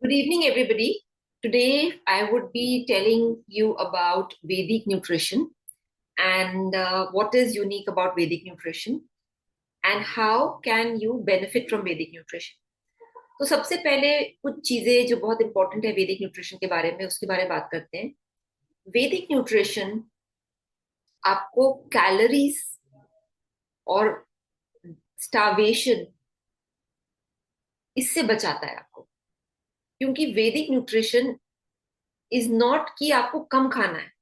Good evening, everybody. Today, I would be telling you about Vedic nutrition and what is unique about Vedic nutrition and how can you benefit from Vedic nutrition. तो सबसे पहले कुछ चीजें जो बहुत important है Vedic nutrition के बारे में उसके बारे में बात करते हैं। वेदिक न्यूट्रिशन आपको कैलोरीज और स्टार्वेशन इससे बचाता है आपको, क्योंकि वेदिक न्यूट्रिशन इज नॉट कि आपको कम खाना है।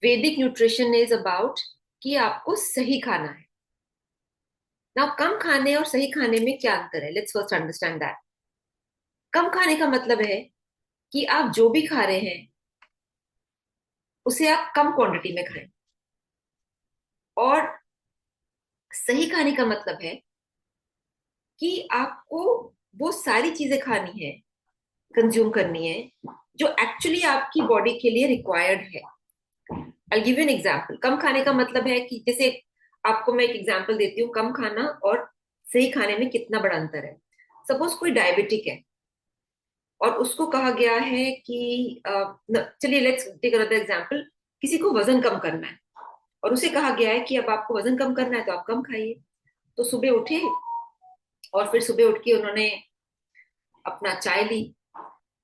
वैदिक न्यूट्रिशन इज अबाउट कि आपको सही खाना है ना। कम खाने और सही खाने में क्या अंतर है? Let's first understand that. कम खाने का मतलब है कि आप जो भी खा रहे हैं उसे आप कम क्वांटिटी में खाएं, और सही खाने का मतलब है कि आपको वो सारी चीजें खानी है, कंज्यूम करनी है जो एक्चुअली आपकी बॉडी के लिए रिक्वायर्ड है। I give you an example. कम खाने का मतलब है कि जैसे आपको मैं एक एग्जाम्पल देती हूँ, कम खाना और सही खाने में कितना बड़ा अंतर है। सपोज कोई डायबिटिक है और उसको कहा गया है कि चलिए लेट्स टेक अनदर एग्जाम्पल। किसी को वजन कम करना है और उसे कहा गया है कि अब आपको वजन कम करना है तो आप कम खाइए। तो सुबह उठे और फिर सुबह उठ के उन्होंने अपना चाय ली,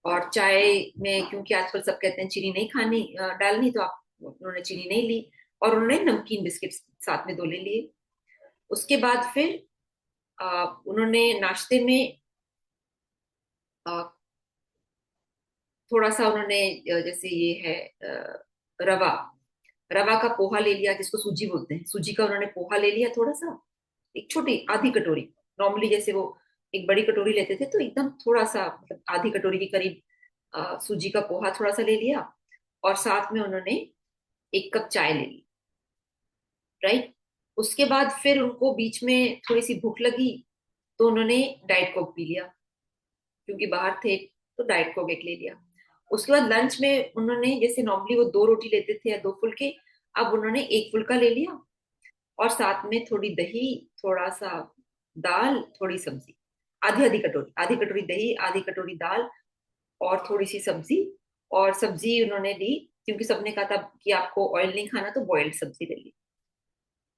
और चाय में क्योंकि आजकल सब कहते हैं चीनी नहीं खानी डालनी, तो आप उन्होंने चीनी नहीं ली और उन्होंने नमकीन बिस्किट साथ में 2 ले लिए। उसके बाद फिर उन्होंने नाश्ते में अ, थोड़ा सा उन्होंने जैसे ये है रवा रवा का पोहा ले लिया, जिसको सूजी बोलते हैं। सूजी का उन्होंने पोहा ले लिया थोड़ा सा, एक छोटी आधी कटोरी। नॉर्मली जैसे वो एक बड़ी कटोरी लेते थे तो एकदम थोड़ा सा, मतलब आधी कटोरी के करीब सूजी का पोहा थोड़ा सा ले लिया, और साथ में उन्होंने 1 कप चाय ले ली। राइट। उसके बाद फिर उनको बीच में थोड़ी सी भूख लगी तो उन्होंने डाइट कोक पी लिया, क्योंकि बाहर थे तो डाइट कोक एक ले लिया। उसके बाद लंच में उन्होंने, जैसे नॉर्मली वो 2 रोटी लेते थे या 2 फुल्के, अब उन्होंने 1 फुल्का ले लिया, और साथ में थोड़ी दही, थोड़ा सा दाल, थोड़ी सब्जी। आधी कटोरी दही, आधी कटोरी दाल और थोड़ी सी सब्जी। और सब्जी उन्होंने ली क्योंकि सबने कहा था कि आपको ऑयल नहीं खाना, तो बॉइल्ड सब्जी ले ली।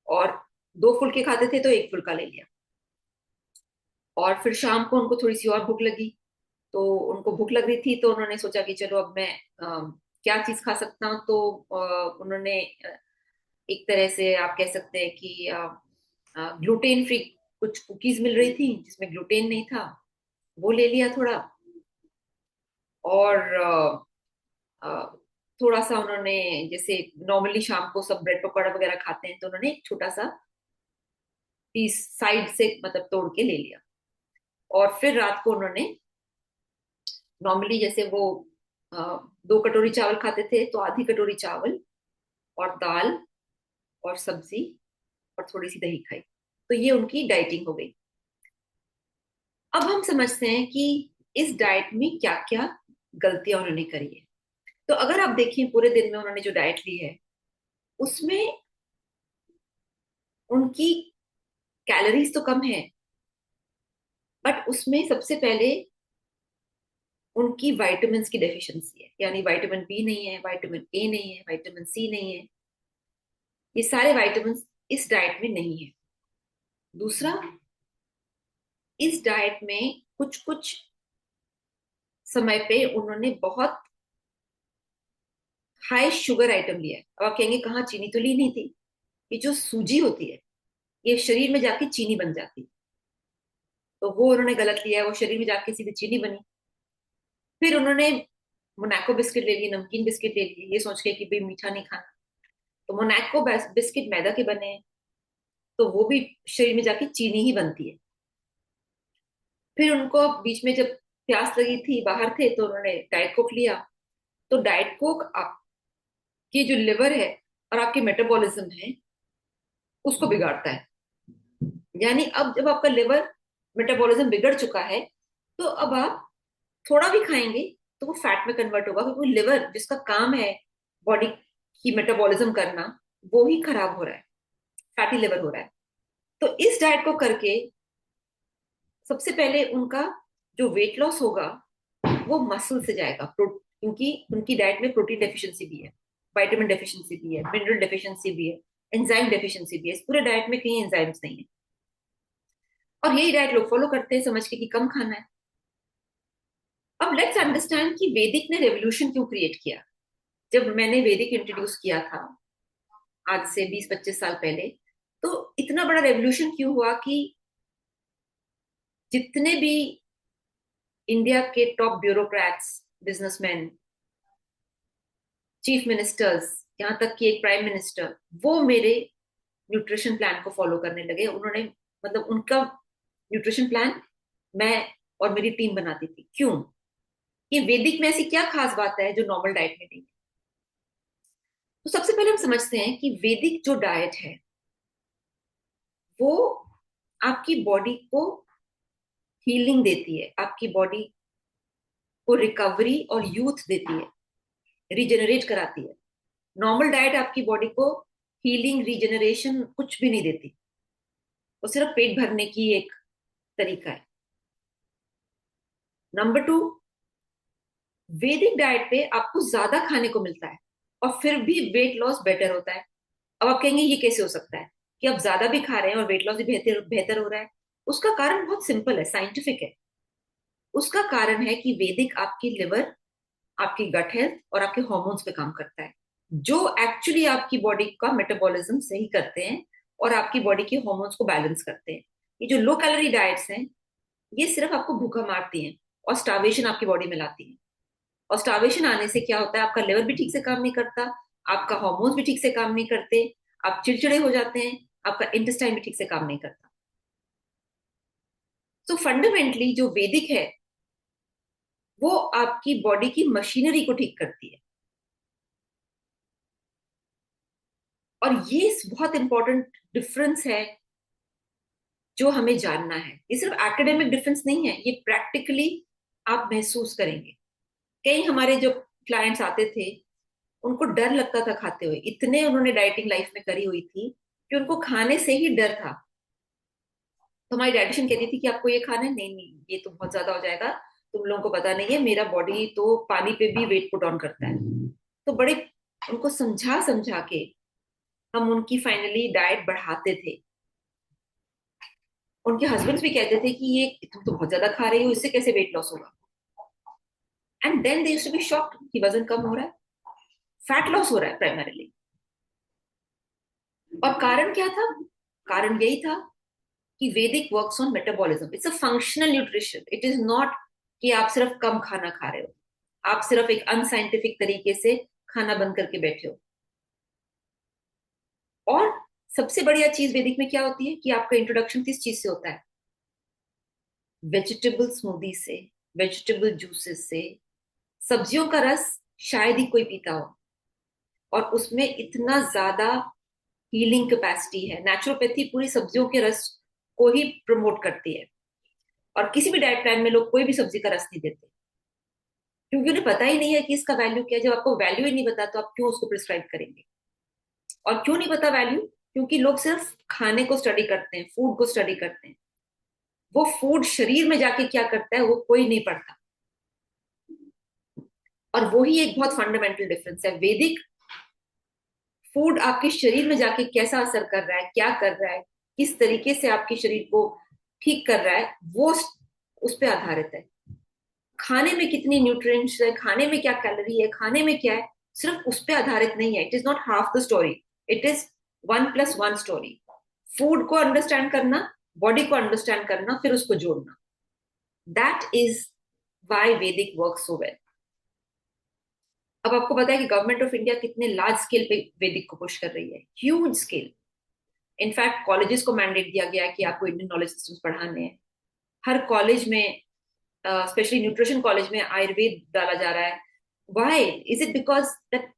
और 2 फुल्के खाते थे तो 1 फुल्का ले लिया। और फिर शाम को उनको थोड़ी सी और भूख लगी, तो उनको भूख लग रही थी तो उन्होंने सोचा कि चलो अब मैं क्या चीज खा सकता हूँ। तो उन्होंने एक तरह से आप कह सकते हैं कि ग्लूटेन फ्री कुछ कुकीज मिल रही थी जिसमें ग्लूटेन नहीं था, वो ले लिया थोड़ा। और थोड़ा सा उन्होंने, जैसे नॉर्मली शाम को सब ब्रेड पकौड़ा वगैरह खाते हैं, तो उन्होंने एक छोटा सा पीस साइड से मतलब तोड़ के ले लिया। और फिर रात को उन्होंने नॉर्मली जैसे वो 2 कटोरी चावल खाते थे तो आधी कटोरी चावल और दाल और सब्जी और थोड़ी सी दही खाई। तो ये उनकी डाइटिंग हो गई। अब हम समझते हैं कि इस डाइट में क्या क्या गलतियां उन्होंने करी है। तो अगर आप देखिए पूरे दिन में उन्होंने जो डाइट ली है उसमें उनकी कैलोरीज तो कम है, बट उसमें सबसे पहले उनकी विटामिन की डेफिशिएंसी है। यानी विटामिन बी नहीं है, विटामिन ए नहीं है, विटामिन सी नहीं है। ये सारे विटामिन इस डाइट में नहीं है। दूसरा, इस डाइट में कुछ कुछ समय पे उन्होंने बहुत हाई शुगर आइटम लिया है। अब आप कहेंगे कहाँ, चीनी तो ली नहीं थी। ये जो सूजी होती है ये शरीर में जाके चीनी बन जाती है, तो वो उन्होंने गलत लिया है, वो शरीर में जाके सीधे चीनी बनी। फिर उन्होंने मोनाको बिस्किट ले लिए, नमकीन बिस्किट ले लिए, ये सोच के कि भाई मीठा नहीं खाना। तो मोनाको बिस्किट मैदा के बने हैं, तो वो भी शरीर में जाके चीनी ही बनती है। फिर उनको बीच में जब प्यास लगी थी, बाहर थे, तो उन्होंने डाइट कोक लिया। तो डाइट कोक आपकी जो लिवर है और आपकी मेटाबॉलिज्म है उसको बिगाड़ता है। यानी अब जब आपका लिवर मेटाबॉलिज्म बिगड़ चुका है तो अब आप थोड़ा भी खाएंगे तो वो फैट में कन्वर्ट होगा, क्योंकि लिवर जिसका काम है बॉडी की मेटाबॉलिज्म करना, वो ही खराब हो रहा है, फैटी लिवर हो रहा है। तो इस डाइट को करके सबसे पहले उनका जो वेट लॉस होगा वो मसल से जाएगा, क्योंकि उनकी डाइट में प्रोटीन डेफिशिएंसी भी है, विटामिन डेफिशिएंसी भी है, मिनरल डेफिशिएंसी भी है, एंजाइम डेफिशिएंसी भी है। इस पूरे डाइट में कहीं एंजाइम्स नहीं है, और यही डाइट लोग फॉलो करते हैं समझ के कि कम खाना है। अब लेट्स अंडरस्टैंड कि वैदिक ने रेवोल्यूशन क्यों क्रिएट किया। जब मैंने वैदिक इंट्रोड्यूस किया था आज से 20-25 साल पहले, तो इतना बड़ा रेवोल्यूशन क्यों हुआ कि जितने भी इंडिया के top bureaucrats, businessman, chief ministers, यहाँ तक कि एक प्राइम मिनिस्टर, वो मेरे न्यूट्रिशन प्लान को फॉलो करने लगे। उन्होंने, मतलब उनका न्यूट्रिशन प्लान मैं और मेरी टीम बनाती थी। क्यों? कि वैदिक में ऐसी क्या खास बात है जो नॉर्मल डाइट में नहीं है। तो सबसे पहले हम समझते हैं कि वैदिक जो डाइट है वो आपकी बॉडी को हीलिंग देती है, आपकी बॉडी को रिकवरी और यूथ देती है, रिजेनरेट कराती है। नॉर्मल डाइट आपकी बॉडी को हीलिंग, रिजेनरेशन कुछ भी नहीं देती, वो सिर्फ पेट भरने की एक तरीका है। नंबर टू, वैदिक डाइट पे आपको ज्यादा खाने को मिलता है और फिर भी वेट लॉस बेटर होता है। अब आप कहेंगे ये कैसे हो सकता है कि आप ज्यादा भी खा रहे हैं और वेट लॉस भी बेहतर बेहतर हो रहा है। उसका कारण बहुत सिंपल है, साइंटिफिक है। उसका कारण है कि वैदिक आपकी लिवर, आपकी गट हेल्थ और आपके हॉर्मोन्स पे काम करता है, जो एक्चुअली आपकी बॉडी का मेटाबॉलिज्म सही करते हैं और आपकी बॉडी के हॉर्मोन्स को बैलेंस करते हैं। ये जो लो कैलोरी डाइट्स हैं, ये सिर्फ आपको भूखा मारती हैं और स्टार्वेशन आपकी बॉडी में लाती हैं। और स्टार्वेशन आने से क्या होता है, आपका लिवर भी ठीक से काम नहीं करता, आपका हॉर्मोन्स भी ठीक से काम नहीं करते, आप चिड़चिड़े हो जाते हैं, आपका इंटेस्टाइन भी ठीक से काम नहीं करता। तो फंडामेंटली जो वैदिक है वो आपकी बॉडी की मशीनरी को ठीक करती है। और ये बहुत इंपॉर्टेंट डिफरेंस है जो हमें जानना है। ये सिर्फ एकेडमिक डिफरेंस नहीं है, ये प्रैक्टिकली आप महसूस करेंगे। कई हमारे जो क्लाइंट्स आते थे, उनको डर लगता था खाते हुए, इतने उन्होंने डाइटिंग लाइफ में करी हुई थी कि उनको खाने से ही डर था। तो हमारी डाइटिशियन कहती थी कि आपको ये खाना है, नहीं नहीं ये तो बहुत ज्यादा हो जाएगा, तुम लोगों को पता नहीं है, मेरा बॉडी तो पानी पे भी वेट पुट ऑन करता है। तो बड़े उनको समझा समझा के हम उनकी फाइनली डाइट बढ़ाते थे। उनके हस्बैंड्स भी कहते थे कि ये तुम तो बहुत ज्यादा खा रही हो, इससे कैसे वेट लॉस होगा। And then they used to be shocked कि वजन कम हो रहा है, फैट लॉस हो रहा है प्राइमरीली। और कारण क्या था? कारण यही था कि वैदिक works on metabolism, it's a functional nutrition, it is not कि आप सिर्फ कम खाना खा रहे हो, आप सिर्फ एक अनसाइंटिफिक तरीके से खाना बंद करके बैठे हो। और सबसे बढ़िया चीज वैदिक में क्या होती है कि आपका इंट्रोडक्शन किस चीज से होता है? वेजिटेबल स्मूदी से, वेजिटेबल जूसेस से। सब्जियों का रस शायद ही कोई पीता हो, और उसमें इतना ज्यादा हीलिंग कैपेसिटी है। नेचुरोपैथी पूरी सब्जियों के रस को ही प्रमोट करती है, और किसी भी डाइट प्लान में लोग कोई भी सब्जी का रस नहीं देते, क्योंकि उन्हें पता ही नहीं है कि इसका वैल्यू क्या है। जब आपको वैल्यू ही नहीं पता तो आप क्यों उसको प्रिस्क्राइब करेंगे? और क्यों नहीं पता वैल्यू? क्योंकि लोग सिर्फ खाने को स्टडी करते हैं, फूड को स्टडी करते हैं। वो फूड शरीर में जाके क्या करता है वो कोई नहीं पढ़ता। और वो ही एक बहुत फंडामेंटल डिफरेंस है। वैदिक फूड आपके शरीर में जाके कैसा असर कर रहा है, क्या कर रहा है, किस तरीके से आपके शरीर को ठीक कर रहा है, वो उस पर आधारित है। खाने में कितनी न्यूट्रिएंट्स है, खाने में क्या कैलोरी है, खाने में क्या है, सिर्फ उस पर आधारित नहीं है। It is not half the story, it is 1+1 story. Food को अंडरस्टैंड करना, बॉडी को अंडरस्टैंड करना, फिर उसको जोड़ना, दैट इज वाई वैदिक वर्क सो वेल। अब आपको पता है कि गवर्नमेंट ऑफ इंडिया कितने लार्ज स्केल पे वैदिक को पुश कर रही है, ह्यूज स्केल। इनफैक्ट कॉलेजेस को मैंडेट दिया गया है कि आपको इंडियन नॉलेज सिस्टम्स पढ़ाने हैं। हर कॉलेज में, स्पेशली न्यूट्रिशन कॉलेज में, आयुर्वेद डाला जा रहा है। Why? Is it because that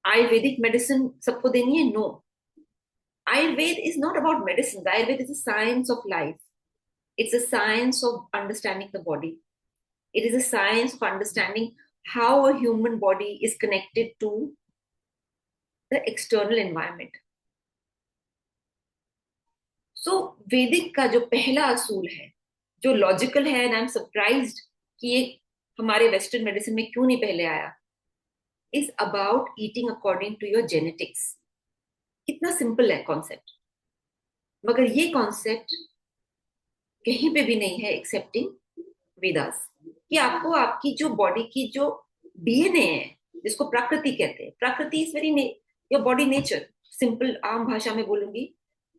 Ayurvedic medicine सबको देनी है? No, Ayurveda is not about medicine. Ayurveda is a science of life, it's a science of understanding the body, it is a science of understanding how a human body is connected to the external environment. So वैदिक का जो पहला असूल है, जो logical है, and I am surprised कि ये हमारे वेस्टर्न मेडिसिन में क्यों नहीं पहले आया, is about eating according to your genetics. कितना सिंपल है कॉन्सेप्ट, मगर ये कॉन्सेप्ट कहीं पे भी नहीं है एक्सेप्टिंग वेदास। कि आपको आपकी जो बॉडी की जो डीएनए है, जिसको प्रकृति कहते हैं, प्रकृति is very your body nature. Simple आम भाषा में बोलूंगी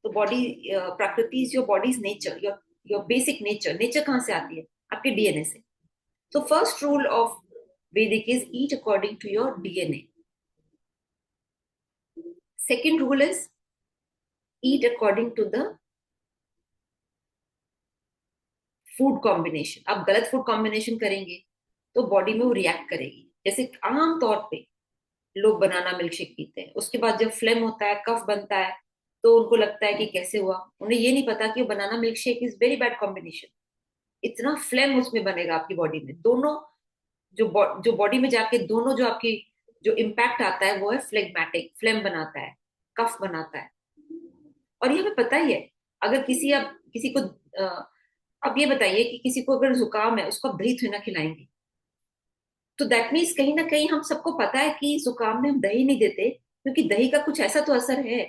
तो बॉडी, प्रकृति is your bodies nature, your your basic nature. Nature कहाँ से आती है? आपके डीएनए से। So first rule of Vedic is eat according to your DNA. Second rule is eat according to the food combination. आप गलत food combination करेंगे तो बॉडी में वो रिएक्ट करेगी। जैसे आम तौर पे लोग बनाना मिल्क शेक पीते हैं, उसके बाद जब फ्लेम होता है, कफ बनता है, तो उनको लगता है कि कैसे हुआ। उन्हें ये नहीं पता कि वो banana milk shake is very bad combination. इतना फ्लेम उसमें बनेगा आपकी बॉडी में, दोनों जो बॉडी में जाके दोनों जो आपकी जो इम्पैक्ट आता है वो है फ्लेगमेटिक, फ्लेम बनाता है, कफ बनाता है। और ये हमें पता ही है। अगर किसी को अब ये बताइए कि किसी को अगर जुकाम है, उसको आप दही थोड़ी ना खिलाएंगे। तो दैट मीन्स कहीं ना कहीं हम सबको पता है कि जुकाम में हम दही नहीं देते, क्योंकि दही का कुछ ऐसा तो असर है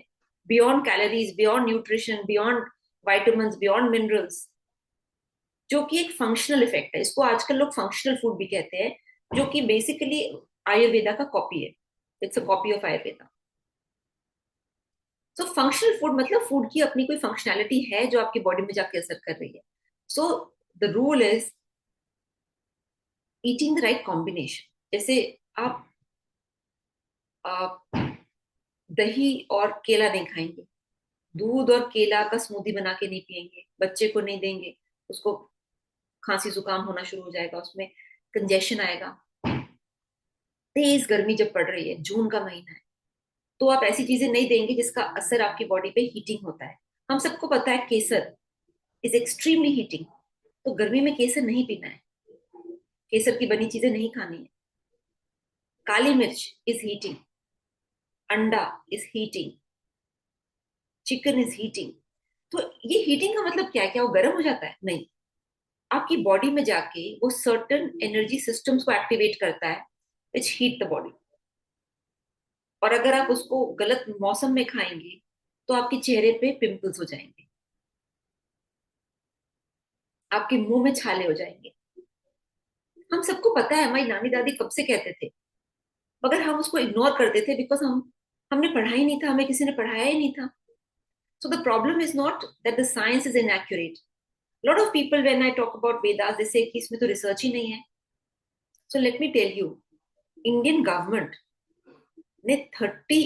beyond calories, beyond nutrition, beyond vitamin, beyond minerals, जो कि एक फंक्शनल इफेक्ट है। इसको आजकल लोग फंक्शनल फूड भी कहते हैं, जो कि बेसिकली आयुर्वेदा का कॉपी है। It's a copy of Ayurveda. So functional food मतलब फूड की अपनी कोई फंक्शनैलिटी है जो आपकी बॉडी में जाके असर कर रही है। So the rule is eating the right combination. जैसे आप दही और केला नहीं खाएंगे, दूध और केला का स्मूदी बना के नहीं पियेंगे, बच्चे को नहीं देंगे, उसको खांसी जुकाम होना शुरू हो जाएगा, उसमें कंजेशन आएगा। तेज गर्मी जब पड़ रही है, जून का महीना है, तो आप ऐसी चीजें नहीं देंगे जिसका असर आपकी बॉडी पे हीटिंग होता है। हम सबको पता है केसर इज एक्सट्रीमली हीटिंग, तो गर्मी में केसर नहीं पीना है, केसर की बनी चीजें नहीं खानी है। काली मिर्च इज हीटिंग, अंडा is heating, chicken is heating. तो ये हीटिंग का मतलब क्या है? क्या वो गर्म हो जाता है? नहीं, आपकी बॉडी में जाके वो सर्टन एनर्जी सिस्टम्स को एक्टिवेट करता है विच हीट द बॉडी। और अगर आप उसको गलत मौसम में खाएंगे तो आपके चेहरे पे पिंपल्स हो जाएंगे, आपके मुंह में छाले हो जाएंगे। हम सबको पता है, हमारी नानी दादी कब से कहते थे, मगर हम उसको इग्नोर करते थे बिकॉज हमने पढ़ा ही नहीं था, हमें किसी ने पढ़ाया ही नहीं था। So the problem is not that the science is inaccurate. Lot of people when I talk about Vedas they say कि इसमें तो रिसर्च ही नहीं है। So let me tell you, Indian government ने 30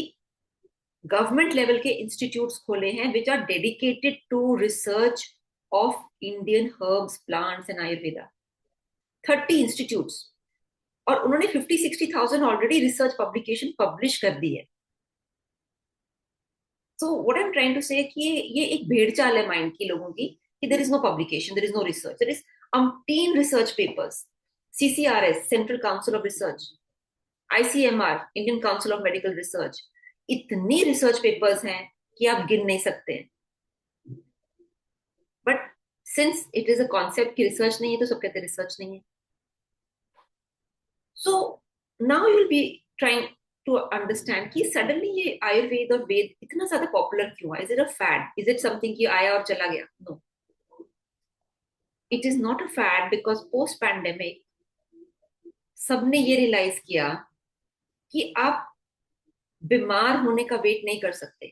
गवर्नमेंट लेवल के इंस्टीट्यूट्स खोले हैं which are dedicated to research of Indian herbs, plants and Ayurveda. 30 institutes. और उन्होंने 50-60,000 ऑलरेडी रिसर्च पब्लिकेशन पब्लिश कर दी है। So what I am trying to say कि ये एक भेड़ चाल है माइंड की लोगों की, कि there is no publication, there is no research, there is umpteen research papers. CCRS, Central Council of Research, ICMR, Indian Council of Medical Research, इतनी रिसर्च पेपर्स हैं कि आप गिन नहीं सकते हैं। But since it is a concept की research नहीं है, तो सब कहते हैं रिसर्च नहीं है। So now you will be trying to understand कि सडनली ये आयुर्वेद और वेद इतना ज्यादा पॉपुलर क्यों हुआ। Is it a fad? Is it something कि आया और चला गया? No, it is not a fad, because post pandemic सबने ये रियलाइज किया कि आप बीमार होने का वेट नहीं कर सकते।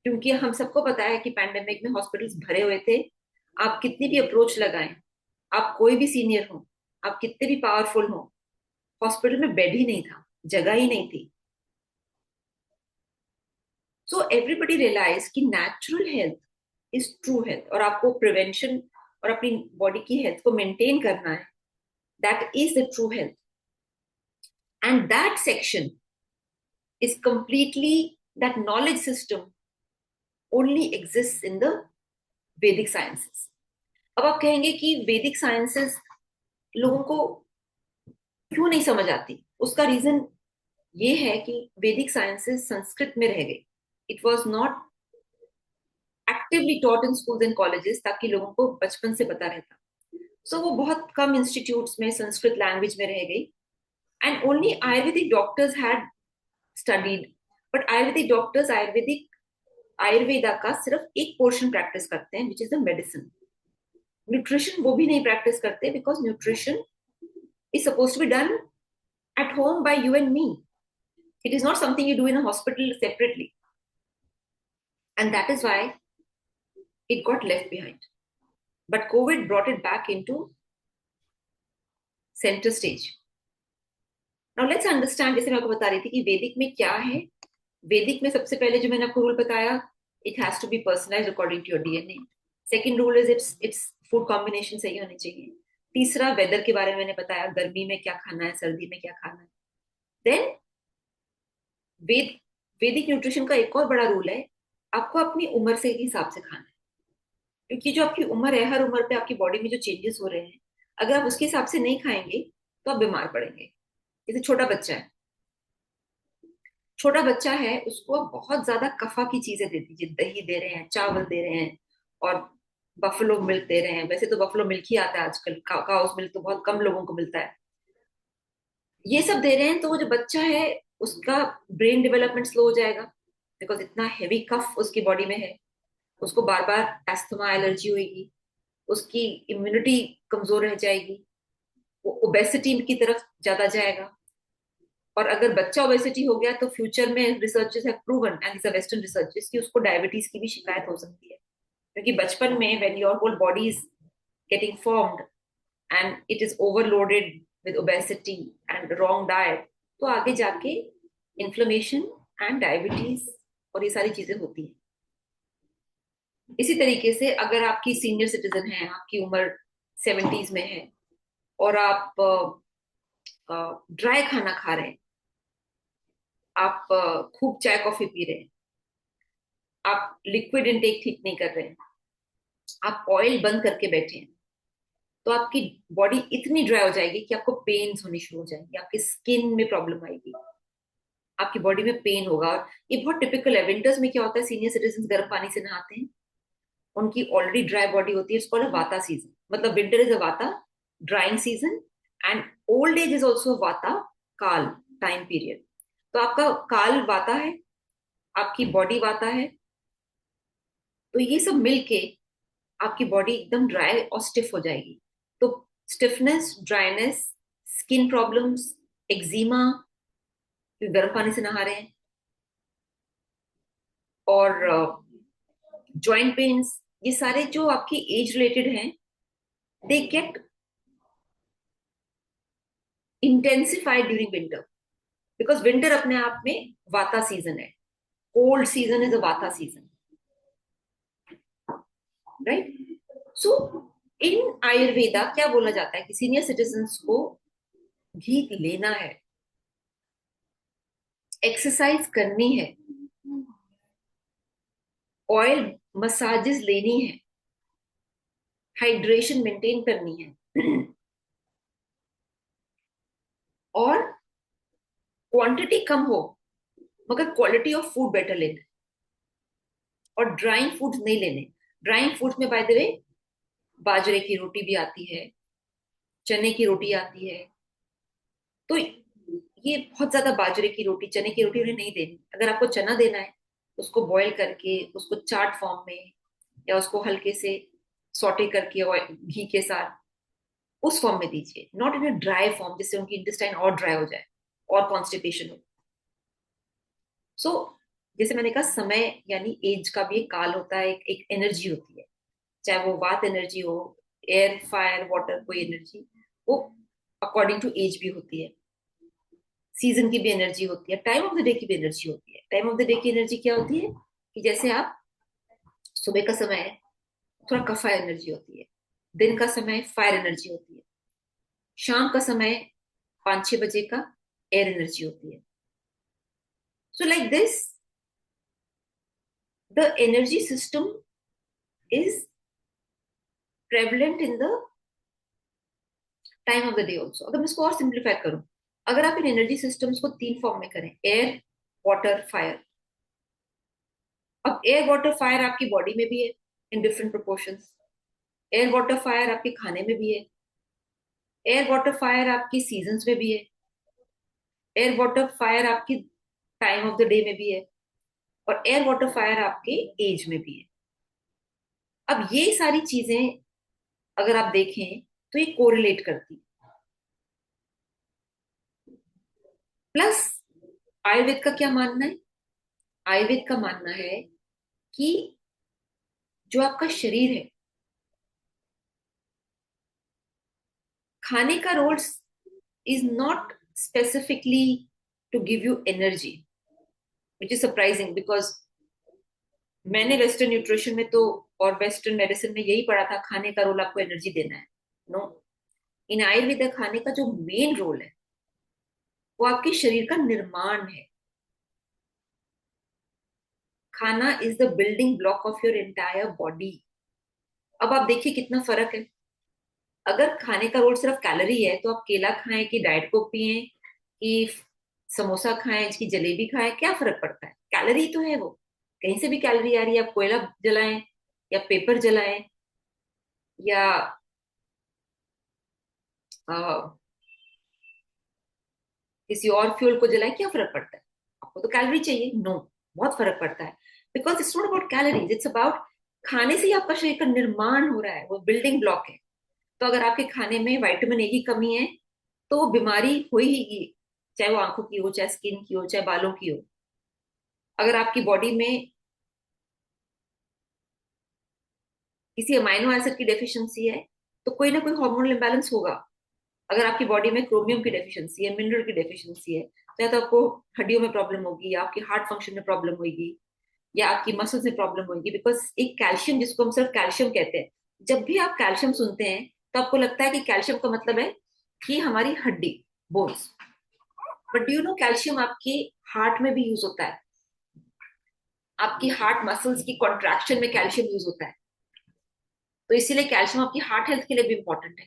क्योंकि हम सबको पता है कि पैंडेमिक में हॉस्पिटल्स भरे हुए थे। आप कितनी भी अप्रोच लगाएं, आप कोई भी सीनियर हो, आप कितने भी पावरफुल हो, हॉस्पिटल में बेड ही नहीं था, जगह ही नहीं थी। सो एवरीबडी रियलाइज कि natural health is true health, और आपको प्रिवेंशन और अपनी बॉडी की हेल्थ को मेंटेन करना है। That is the true health, and that section is completely, that knowledge system only exist in the वैदिक साइंसेस। अब आप कहेंगे कि वैदिक साइंसेस लोगों को क्यों नहीं समझ आती? उसका रीजन ये है कि वैदिक साइंसेस संस्कृत में रह गई। It was not actively taught in schools and colleges, ताकि लोगों को बचपन से पता रहता। सो वो बहुत कम इंस्टीट्यूट्स में संस्कृत लैंग्वेज में रह गई, and only Ayurvedic doctors had studied. But Ayurvedic doctors Ayurveda का सिर्फ एक पोर्शन प्रैक्टिस करते हैं, which is the medicine. Nutrition वो भी नहीं प्रैक्टिस करते, because nutrition is suppose to be done at home by you and me. It is not something you do in a hospital separately. And that is why it got left behind. But COVID brought it back into center stage. Now let's understand, जैसे मैं आपको बता रही थी कि वैदिक में क्या है। वैदिक में सबसे पहले जो मैंने आपको रूल बताया, it has to be personalized according to your DNA. Second rule is its food combination सही होनी चाहिए। तीसरा वेदर के बारे में मैंने बताया, गर्मी में क्या खाना है, सर्दी में क्या खाना है। देन वैदिक न्यूट्रिशन का एक और बड़ा रूल है, आपको अपनी उम्र से हिसाब से खाना है। क्योंकि जो आपकी उम्र है, हर उम्र पे आपकी बॉडी में जो चेंजेस हो रहे हैं, अगर आप उसके हिसाब से नहीं खाएंगे तो आप बीमार पड़ेंगे। जैसे छोटा बच्चा है, उसको आप बहुत ज्यादा कफा की चीजें दे दीजिए, दही दे रहे हैं, चावल दे रहे हैं, और बफलो मिल्क दे रहे हैं। वैसे तो बफलो मिल्क ही आता है आजकल, काउस मिल्क तो बहुत कम लोगों को मिलता है। ये सब दे रहे हैं तो वो जो बच्चा है, उसका ब्रेन डेवलपमेंट स्लो हो जाएगा, बिकॉज इतना हैवी कफ उसकी बॉडी में है। उसको बार बार एस्थमा, एलर्जी होगी, उसकी इम्यूनिटी कमजोर रह जाएगी, वो ओबेसिटी की तरफ ज्यादा जाएगा। और अगर बच्चा ओबेसिटी हो गया तो फ्यूचर में researches have proven, and it's a western researches, कि उसको डायबिटीज की भी शिकायत हो सकती है। क्योंकि बचपन में when your whole body is getting formed and it is overloaded with obesity and wrong diet, तो आगे जाके इन्फ्लेमेशन एंड डायबिटीज और ये सारी चीजें होती हैं। इसी तरीके से अगर आपकी सीनियर सिटीजन है, आपकी उम्र 70s में है, और आप ड्राई खाना खा रहे हैं, आप खूब चाय कॉफी पी रहे हैं, आप लिक्विड इनटेक ठीक नहीं कर रहे हैं, आप ऑयल बंद करके बैठे हैं, तो आपकी बॉडी इतनी ड्राई हो जाएगी कि आपको पेन्स होनी शुरू हो जाएंगी, आपकी स्किन में प्रॉब्लम आएगी, आपकी बॉडी में पेन होगा। और ये बहुत टिपिकल है। विंटर्स में क्या होता है, सीनियर सिटीजन गर्म पानी से नहाते हैं, उनकी ऑलरेडी ड्राई बॉडी होती है, इसको वाता सीजन, मतलब विंटर इज अ वाता drawing season, and old age is also वाता काल टाइम पीरियड। तो आपका काल वाता है, आपकी बॉडी वाता है, तो ये सब मिलके आपकी बॉडी एकदम ड्राई और स्टिफ हो जाएगी। तो stiffness, dryness, skin problems, eczema, गर्म पानी से नहा रहे हैं, और जॉइंट पेन्स, ये सारे जो आपकी एज रिलेटेड हैं, they get intensified during winter, because winter अपने आप में वाता सीजन है, कोल्ड सीजन इज अ वाता सीजन, राइट। सो इन आयुर्वेदा क्या बोला जाता है कि सीनियर सिटीजन्स को घी लेना है, एक्सरसाइज करनी है, ऑयल मसाजेस लेनी है, हाइड्रेशन मेंटेन करनी है, और क्वांटिटी कम हो मगर क्वालिटी ऑफ फूड बेटर लेना है, और ड्राइंग फूड्स नहीं लेने। ड्राइंग फूड्स में बाय द वे बाजरे की रोटी भी आती है, चने की रोटी आती है, तो ये बहुत ज्यादा बाजरे की रोटी, चने की रोटी उन्हें नहीं देनी। अगर आपको चना देना है, उसको बॉईल करके, उसको चाट फॉर्म में, या उसको हल्के से सॉटे करके और घी के साथ उस फॉर्म में दीजिए, not in a dry form, जिससे उनकी इंटेस्टाइन और ड्राई हो जाए और कॉन्स्टिपेशन हो। सो जैसे मैंने कहा, समय यानी एज का भी एक काल होता है, एक एनर्जी होती है, चाहे वो वात एनर्जी हो, एयर फायर वाटर कोई एनर्जी, वो अकॉर्डिंग टू एज भी होती है। सीजन की भी एनर्जी होती है, टाइम ऑफ द डे की भी एनर्जी होती है। टाइम ऑफ द डे की एनर्जी क्या होती है कि जैसे आप सुबह का समय है, थोड़ा कफा एनर्जी होती है, दिन का समय फायर एनर्जी होती है, शाम का समय 5-6 बजे का एयर एनर्जी होती है। So like this the energy system is prevalent in the time of the day also. अगर मैं इसको और सिंप्लीफाई करूं, अगर आप इन एनर्जी सिस्टम्स को 3 फॉर्म में करें, एयर, वाटर, फायर। अब एयर वाटर फायर आपकी बॉडी में भी है in different proportions, air water fire आपके खाने में भी है, एयर वाटर फायर आपकी सीजन्स में भी है, एयर वाटर फायर आपकी टाइम ऑफ द डे में भी है, और एयर वाटर फायर आपके एज में भी है। अब ये सारी चीजें अगर आप देखें तो ये कोरिलेट करती। प्लस आयुर्वेद का क्या मानना है? आयुर्वेद का मानना है कि जो आपका शरीर है, खाने का role is not specifically to give you energy, which is surprising because मैंने वेस्टर्न न्यूट्रिशन में तो और वेस्टर्न मेडिसिन में यही पढ़ा था, खाने का रोल आपको एनर्जी देना है। नो, इन आयुर्वेद खाने का जो मेन रोल है वो आपके शरीर का निर्माण है। खाना is the building block of your entire body. अब आप देखिए कितना फर्क है। अगर खाने का रोल सिर्फ कैलोरी है तो आप केला खाएं कि डाइट कोक पिए कि समोसा खाएं कि जलेबी खाएं, क्या फर्क पड़ता है? कैलोरी तो है वो, कहीं से भी कैलोरी आ रही है। आप कोयला जलाएं या पेपर जलाएं या अ, किसी और फ्यूल को जलाएं, क्या फर्क पड़ता है? आपको तो कैलोरी चाहिए। नो, बहुत फर्क पड़ता है। Because it's not about calories, it's about खाने से ही आपका शरीर का निर्माण हो रहा है, वो बिल्डिंग ब्लॉक है। तो अगर आपके खाने में विटामिन ए की कमी है तो वो बीमारी हो ही, चाहे वो आंखों की हो, चाहे स्किन की हो, चाहे बालों की हो। अगर आपकी बॉडी में किसी अमाइनो एसिड की डेफिशिएंसी है तो कोई ना कोई हार्मोनल इम्बैलेंस होगा। अगर आपकी बॉडी में क्रोमियम की डेफिशिएंसी है, मिनरल की डेफिशिएंसी है, चाहे तो आपको हड्डियों में प्रॉब्लम होगी, या आपकी हार्ट फंक्शन में प्रॉब्लम होगी, या आपकी मसल्स में प्रॉब्लम होगी। बिकॉज एक कैल्शियम, जिसको हम सिर्फ कैल्शियम कहते हैं, जब भी आप कैल्शियम सुनते हैं तो आपको लगता है कि कैल्शियम का मतलब है कि हमारी हड्डी, bones. But do you know calcium आपकी हार्ट में भी यूज होता है। आपकी हार्ट मसल्स की कॉन्ट्रैक्शन में कैल्शियम यूज होता है। तो इसीलिए कैल्शियम आपकी हार्ट हेल्थ के लिए भी इंपॉर्टेंट है।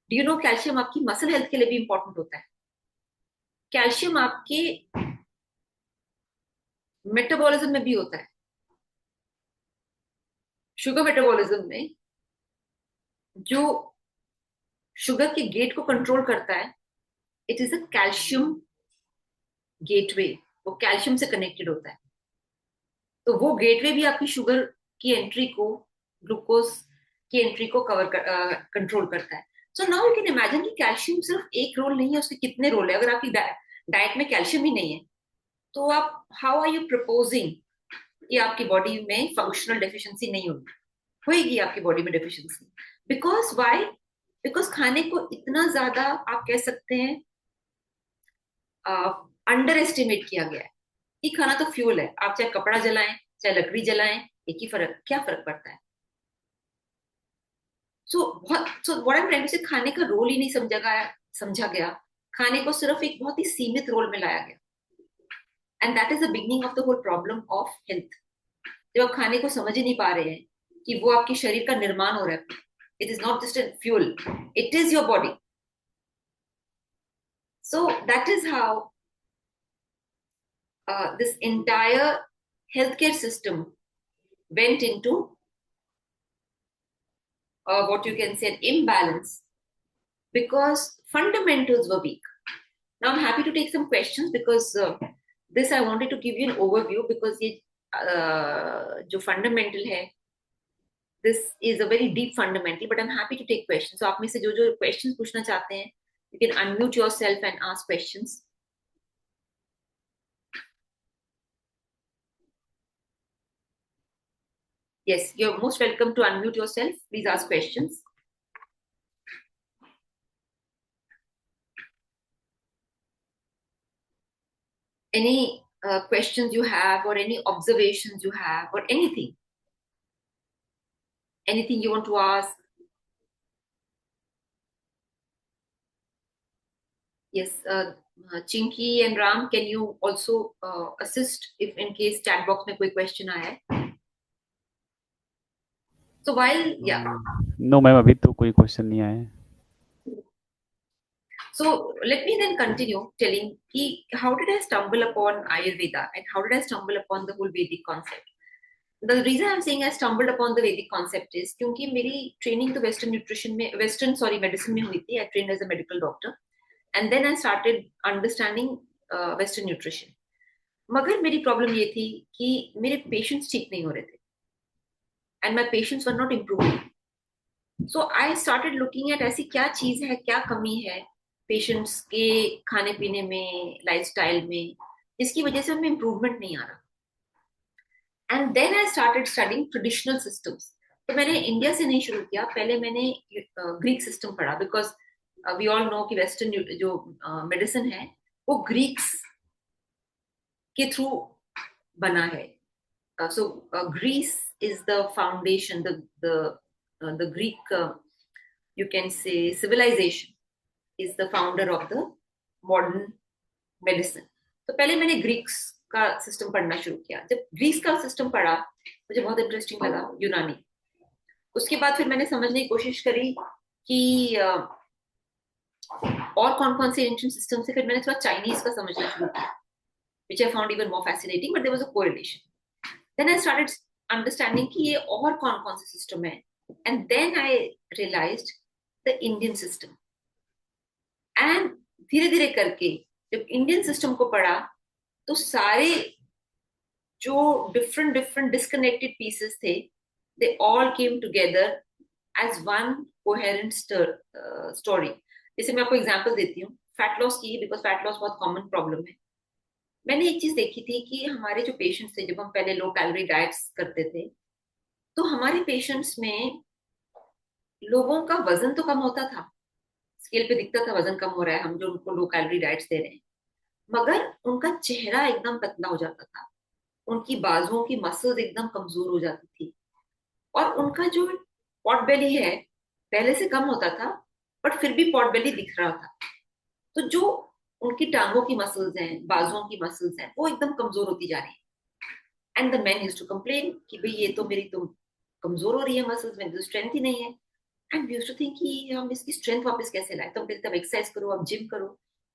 डू यू नो कैल्शियम आपकी मसल हेल्थ के लिए भी इंपॉर्टेंट होता है। कैल्शियम आपके मेटाबॉलिज्म में भी होता है। शुगर मेटाबॉलिज्म में जो शुगर के गेट को कंट्रोल करता है, it is a calcium gateway. वो कैल्शियम से कनेक्टेड होता है। तो वो गेटवे भी आपकी शुगर की एंट्री को, ग्लूकोज की एंट्री को कंट्रोल करता है। So now you can imagine कि कैल्शियम सिर्फ एक रोल नहीं है, उसके कितने रोल है। अगर आपकी डाइट में कैल्शियम ही नहीं है तो आप हाउ आर यू प्रपोजिंग कि आपकी बॉडी में फंक्शनल डेफिशिएंसी नहीं होगी? होगी आपकी बॉडी में डेफिशिएंसी। Because why? बिकॉज खाने को इतना ज्यादा आप कह सकते हैं अंडर एस्टिमेट किया गया है कि खाना तो फ्यूल है। आप चाहे कपड़ा जलाएं चाहे लकड़ी जलाएं, एक ही फर्क, क्या फर्क पड़ता है? So what I am trying to say, खाने का रोल ही नहीं समझा गया। खाने को सिर्फ एक बहुत ही सीमित रोल में लाया गया। And that is the beginning of the whole problem of health. जब आप खाने को समझ ही नहीं पा रहे हैं कि वो आपके शरीर का निर्माण हो रहा है, it is not just a fuel, it is your body. So that is how this entire healthcare system went into what you can say an imbalance because fundamentals were weak. Now I'm happy to take some questions because this I wanted to give you an overview because ये जो fundamental है, this is a very deep fundamental, but I'm happy to take questions. So आप में से जो जो questions पूछना चाहते हैं, you can unmute yourself and ask questions. Yes, you're most welcome to unmute yourself. Please ask questions. Any questions you have or any observations you have or anything you want to ask. Yes, Chinky and Ram, can you also assist if in case chat box में कोई question आया है? So while yeah, no ma'am, अभी तो कोई question नहीं आया है। so let me then continue telling how did I stumble upon Ayurveda and how did I stumble upon the whole Vedic concept? The reason I'm saying I stumbled upon the Vedic concept is क्योंकि मेरी training तो western nutrition में medicine में हुई थी. I train as a medical doctor and then I started understanding western nutrition. मगर मेरी problem ये थी कि मेरे पेशेंट्स ठीक नहीं हो रहे थे and my patients were not improving. So I started looking at ऐसी क्या चीज है, क्या कमी है पेशेंट्स के खाने पीने में, लाइफस्टाइल में, जिसकी वजह से उनमें इम्प्रूवमेंट नहीं आ रहा. And then I started studying traditional systems. तो मैंने इंडिया से नहीं शुरू किया, पहले मैंने ग्रीक सिस्टम पढ़ा. बिकॉज वी ऑल नो कि वेस्टर्न जो मेडिसिन है वो ग्रीक्स के थ्रू बना है. So Greece is the foundation, the Greek you can say civilization is the founder of the modern medicine. तो पहले मैंने ग्रीक्स का सिस्टम पढ़ना शुरू किया. जब ग्रीस का सिस्टम पढ़ा मुझे बहुत इंटरेस्टिंग लगा, यूनानी. उसके बाद फिर मैंने समझने की कोशिश करी कि और कौन कौन से एंशिएंट सिस्टम से. फिर मैंने थोड़ा चाइनीज का समझना शुरू किया, which I found even more fascinating, but there was a correlation. Then I started understanding कि ये और कौन कौन से सिस्टम है. And then I realized the Indian system. And धीरे धीरे करके जब इंडियन सिस्टम को पढ़ा तो सारे जो डिफरेंट डिफरेंट डिस्कनेक्टेड पीसेस थे, they all came together as one coherent story. जैसे मैं आपको एग्जांपल देती हूँ फैट लॉस की, बिकॉज फैट लॉस बहुत कॉमन प्रॉब्लम है. मैंने एक चीज देखी थी कि हमारे जो पेशेंट्स थे, जब हम पहले लो कैलोरी डाइट्स करते थे, तो हमारे पेशेंट्स में लोगों का वजन तो कम होता था, स्केल पे दिखता था वजन कम हो रहा है, हम जो उनको लो कैलोरी डाइट्स दे रहे हैं, मगर उनका चेहरा एकदम पतला हो जाता था, उनकी बाजुओं की मसल्स एकदम कमजोर हो जाती थी, और उनका जो पॉट बेली है पहले से कम होता था बट फिर भी पॉट बेली दिख रहा था. तो जो उनकी टांगों की मसल्स हैं, बाजुओं की मसल्स हैं, वो एकदम कमजोर होती जा रही है. And the man used to complain कि भाई ये तो मेरी तो कमजोर हो रही है मसल्स में, तो स्ट्रेंथ ही नहीं है. And we used to think कि हम इसकी स्ट्रेंथ वापस कैसे लाए. तो हम कहते थे एक्सरसाइज करो, अब जिम करो.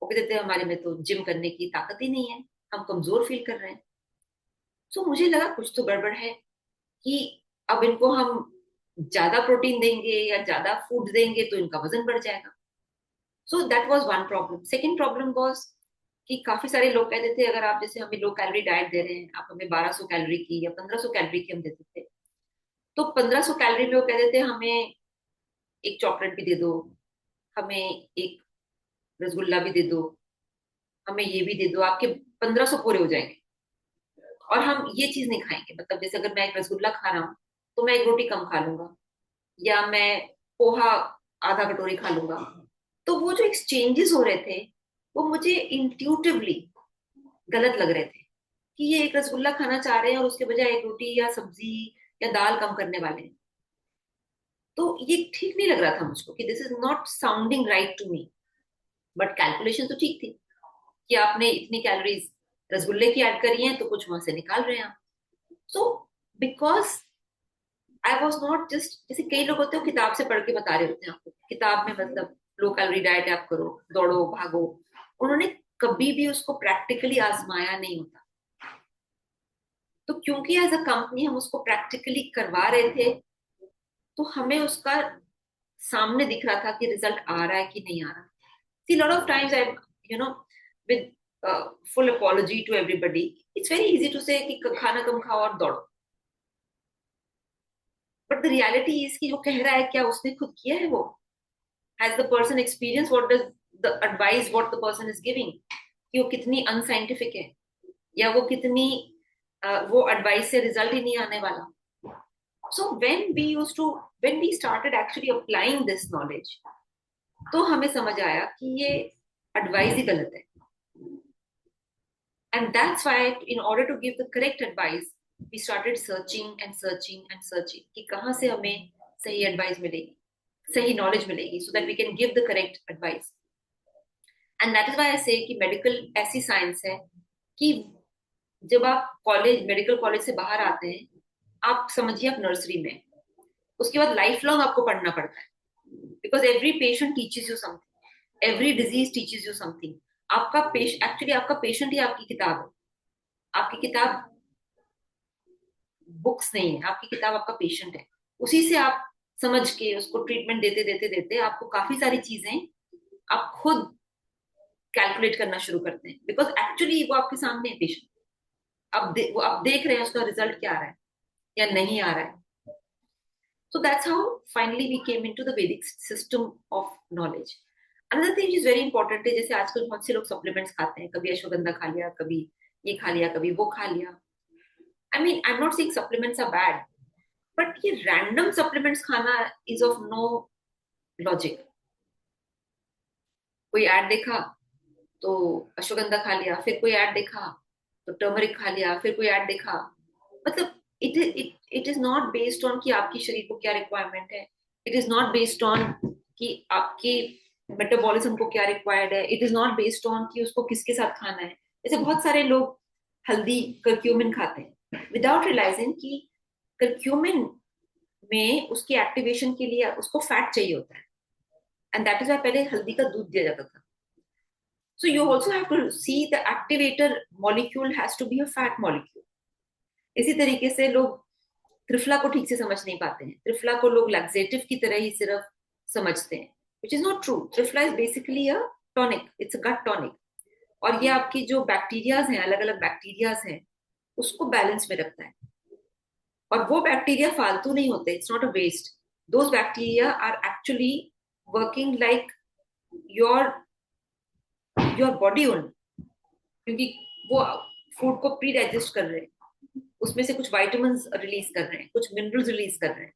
वो कहते थे हमारे में तो जिम करने की ताकत ही नहीं है, हम कमजोर फील कर रहे हैं. सो मुझे लगा कुछ तो गड़बड़ है कि अब इनको हम ज्यादा प्रोटीन देंगे या ज्यादा फूड देंगे तो इनका वजन बढ़ जाएगा. So that was one problem. Second problem was कि काफी सारे लोग कहते थे अगर आप जैसे हमें लो कैलोरी डाइट दे रहे हैं, आप हमें 1200 कैलोरी की या 1500 कैलोरी की हम देते थे, तो 1500 कैलोरी में वो कहते थे हमें एक चॉकलेट भी दे दो, हमें एक रसगुल्ला भी दे दो, हमें ये भी दे दो, आपके 1500 पूरे हो जाएंगे. और हम ये चीज नहीं खाएंगे. मतलब जैसे अगर मैं एक रसगुल्ला खा रहा हूँ तो मैं एक रोटी कम खा लूंगा, या मैं पोहा आधा कटोरी खा लूंगा. तो वो जो एक्सचेंजेस हो रहे थे वो मुझे इंट्यूटिवली गलत लग रहे थे कि ये एक रसगुल्ला खाना चाह रहे हैं और उसके बजाय एक रोटी या सब्जी या दाल कम करने वाले हैं. तो ये ठीक नहीं लग रहा था मुझको कि this is not sounding right to me. But calculation तो ठीक थी कि आपने इतनी कैलोरीज रसगुल्ले की ऐड करी हैं तो कुछ वहां से निकाल रहे हैं आप. So because I was not just, जैसे कई लोग होते हैं किताब से पढ़ के बता रहे होते हैं आपको, किताब में मतलब लो कैलोरी डाइट आप करो, दौड़ो भागो. उन्होंने कभी भी उसको प्रैक्टिकली आजमाया नहीं होता. तो क्योंकि एज अ कंपनी हम उसको प्रैक्टिकली करवा रहे थे तो हमें उसका सामने दिख रहा था कि रिजल्ट आ रहा है कि नहीं आ रहा. See lot of times I you know with full apology to everybody, it's very easy to say कि खाना कम खाओ और दौड़ो. बट द रियलिटी इज कि जो कह रहा है क्या उसने खुद किया है वो? Has the person experience what does the advice what the person is giving, कि वो कितनी अनसाइंटिफिक है, या वो कितनी वो एडवाइस से रिजल्ट ही नहीं आने वाला. So when we started actually applying this knowledge, तो हमें समझ आया कि ये एडवाइस ही गलत है. And that's why in order to give the correct advice we started searching and searching and searching कि कहाँ से हमें सही एडवाइस मिलेगी, सही नॉलेज मिलेगी, so that we can give the correct advice. And that is why I say कि medical ऐसी साइंस है कि जब आप कॉलेज, मेडिकल कॉलेज से बाहर आते हैं, आप समझिए आप नर्सरी में, उसके बाद लाइफ लॉन्ग आपको पढ़ना पड़ता है. Because every patient teaches you something, every disease teaches you something. आपका एक्चुअली आपका पेशेंट ही आपकी किताब है. आपकी किताब बुक्स नहीं है, आपकी किताब आपका पेशेंट है। उसी से आप समझ के उसको ट्रीटमेंट देते देते देते आपको काफी सारी चीजें आप खुद कैलकुलेट करना शुरू करते हैं, बिकॉज एक्चुअली वो आपके सामने है पेशेंट। वो आप देख रहे हैं उसका रिजल्ट क्या आ रहा है या नहीं आ रहा है। So that's how finally we came into the Vedic system of knowledge. Another thing which is very important है, जैसे आजकल बहुत से लोग सप्लीमेंट्स खाते हैं, कभी अश्वगंधा खा लिया, कभी ये खा लिया, कभी वो खा लिया। I mean I am not saying supplements are bad, but ये रैंडम सप्लीमेंट्स खाना इज ऑफ नो लॉजिक। कोई ऐड देखा तो अश्वगंधा खा लिया, फिर कोई ऐड देखा तो टर्मरिक खा लिया, फिर कोई ऐड देखा। मतलब it is not based on कि आपकी शरीर को क्या रिक्वायरमेंट है। It is not based on कि आपकी मेटाबॉलिज्म को क्या रिक्वायर्ड है। It is not based on कि उसको किसके साथ खाना है। जैसे बहुत सारे लोग हल्दी करक्यूमिन खाते हैं विदाउट रियलाइजिंग कि करक्यूमिन में उसकी एक्टिवेशन के लिए उसको फैट चाहिए होता है, एंड दैट इज वाई पहले हल्दी का दूध दिया जाता था। So you also have to see the activator molecule has to be a fat molecule. इसी तरीके से लोग त्रिफला को ठीक से समझ नहीं पाते हैं। त्रिफला को लोग लैक्सेटिव की तरह ही सिर्फ समझते हैं, which is not true. Triphala is basically a tonic. It's a gut tonic. और ये आपकी जो बैक्टीरियाज हैं, अलग अलग बैक्टीरियाज हैं, उसको बैलेंस में रखता है। और वो बैक्टीरिया फालतू नहीं होते, it's not a waste. Those bacteria are actually working like your your body only, क्योंकि वो फूड को प्री डाइजेस्ट कर रहे हैं, उसमें से कुछ वाइटामिन रिलीज कर रहे हैं, कुछ मिनरल्स रिलीज कर रहे हैं।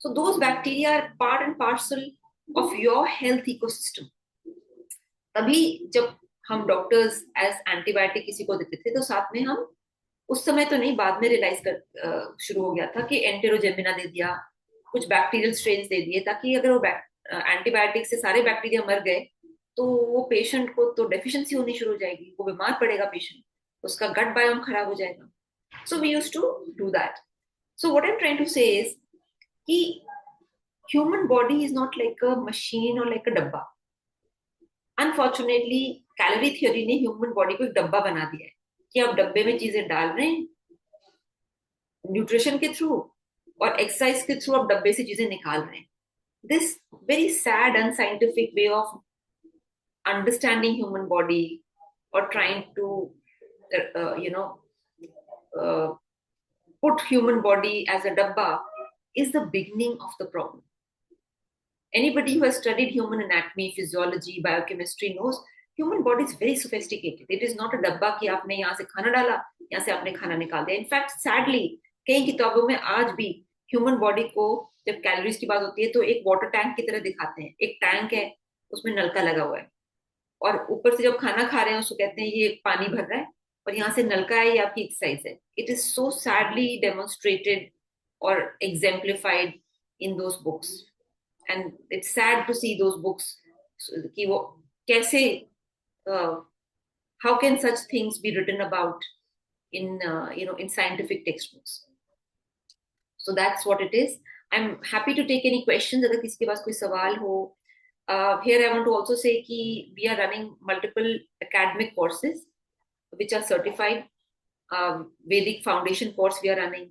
So those bacteria are part and parcel of your health ecosystem. तभी जब हम डॉक्टर्स एज एंटीबायोटिक किसी को देते थे तो साथ में हम, उस समय तो नहीं, बाद में रियलाइज कर शुरू हो गया था कि एंटेरोजेमिना दे दिया, कुछ बैक्टीरियल स्ट्रेन दे दिए, ताकि अगर वो एंटीबायोटिक से सारे बैक्टीरिया मर गए तो वो पेशेंट को तो डेफिशिएंसी होनी शुरू हो जाएगी, वो बीमार पड़ेगा पेशेंट, उसका गट बायोम खराब हो जाएगा। So we used to do that. So what I am trying to say is कि human body is not like a machine और लाइक अ डब्बा। अनफॉर्चुनेटली कैलोरी थ्योरी ने ह्यूमन बॉडी को एक डब्बा बना दिया है कि आप डब्बे में चीजें डाल रहे हैं न्यूट्रिशन के थ्रू, और एक्सरसाइज के थ्रू आप डब्बे से चीजें निकाल रहे हैं। This very sad unscientific way of understanding human body or trying to you know uh, put human body as a dabba is the beginning of the problem. Anybody who has studied human anatomy, physiology, biochemistry knows human body is very sophisticated. It is not a dabba कि आपने यहाँ से खाना डाला, यहाँ से आपने खाना निकाल दिया। इनफैक्ट सैडली कई किताबों में आज भी ह्यूमन बॉडी को जब कैलोरीज की बात होती है तो एक वाटर टैंक की तरह दिखाते हैं। एक टैंक है, उसमें नलका लगा हुआ है, और ऊपर से जब खाना खा रहे हैं उसको कहते हैं ये पानी भर रहा है, और यहाँ से नलका है, ये आपकी एक्सरसाइज है। It is so sadly demonstrated और exemplified in those books, and it's sad to see those books कि वो कैसे, how can such things be written about in in scientific text books. So that's what it is. I am happy to take any questions अगर किसी के पास कोई सवाल हो। Here I want to also say कि we are running multiple academic courses which are certified. Vedic foundation course we are running,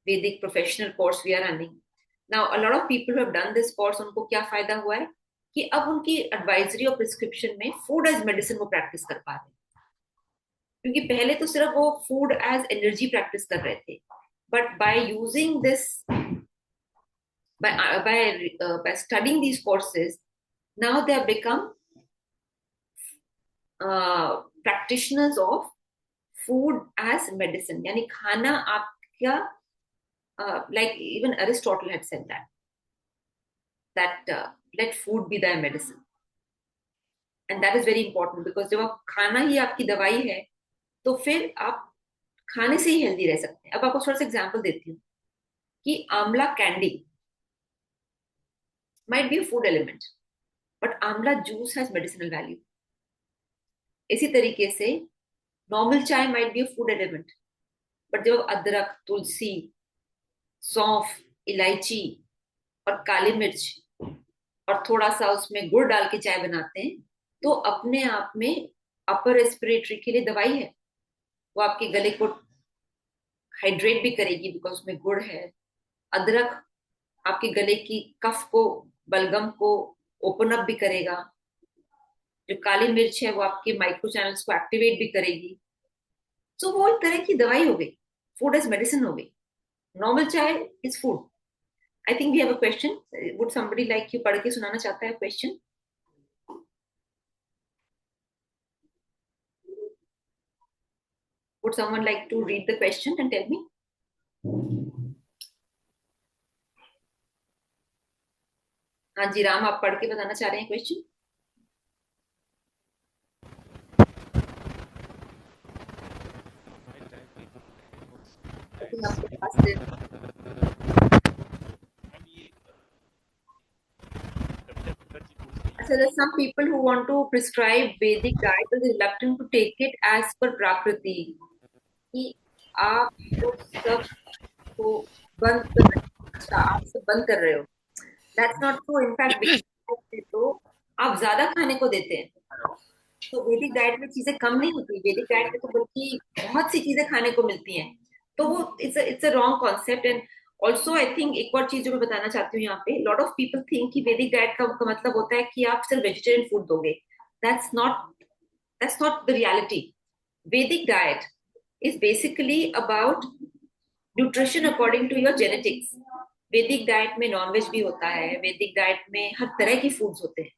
Vedic professional course we are running. Now a lot of people who have done this course, उनको क्या फायदा हुआ है कि अब उनकी advisory और prescription में फूड एज मेडिसिन वो प्रैक्टिस कर पा रहे हैं, क्योंकि पहले तो सिर्फ वो फूड एज एनर्जी प्रैक्टिस कर रहे थे। But by using this, by studying these courses, now they have become practitioners of food as medicine. यानी खाना आपका, like even Aristotle had said that let food be thy medicine, and that is very important because जब आप खाना ही आपकी दवाई है तो फिर आप खाने से ही हेल्दी रह सकते हैं। अब आपको थोड़ा सा एग्जांपल देती हूँ कि आंवला candy might be a food element, but आंवला जूस has medicinal value. इसी तरीके से नॉर्मल चाय might be a food element, but जब अदरक, तुलसी, सौंफ, इलायची और काली मिर्च और थोड़ा सा उसमें गुड़ डाल के चाय बनाते हैं तो अपने आप में अपर रेस्पिरेटरी के लिए दवाई है। वो आपके गले को हाइड्रेट भी करेगी बिकॉज उसमें गुड़ है। अदरक आपके गले की कफ को, बलगम को ओपन अप भी करेगा। जो काली मिर्च है वो आपके माइक्रो चैनल्स को एक्टिवेट भी करेगी। सो वो एक तरह की दवाई हो गई, फूड एज मेडिसिन हो गई। Normal chai is food. I think we have a question. Would somebody like you पढ़ के सुनाना चाहता है question? Would someone like to read the question and tell me? हाँ जी राम, आप पढ़ के बताना चाह रहे हैं क्वेश्चन? आई थिंक आपके पास so there's some people who want to prescribe Vedic diet but reluctant to take it as per Prakriti. कि आप तो सब को बंद कर रहे हो। अच्छा, आप सब बंद कर रहे हो। That's not true. इनफैक्ट तो आप ज्यादा खाने को देते हैं। तो वैदिक डाइट में चीजें कम नहीं होती, वैदिक डाइट में तो बल्कि बहुत सी चीजें खाने को मिलती हैं। तो वो it's a wrong concept. And also I think एक और चीज जो मैं बताना चाहती हूँ यहाँ पे, लॉट ऑफ पीपल थिंक कि वैदिक डाइट का मतलब होता है कि आप सिर्फ वेजिटेरियन फूड दोगे। That's not that's not the reality. Vedic diet is basically about nutrition according to your genetics. Vedic diet में नॉनवेज भी होता है, वैदिक डाइट में हर तरह की फूड्स होते हैं।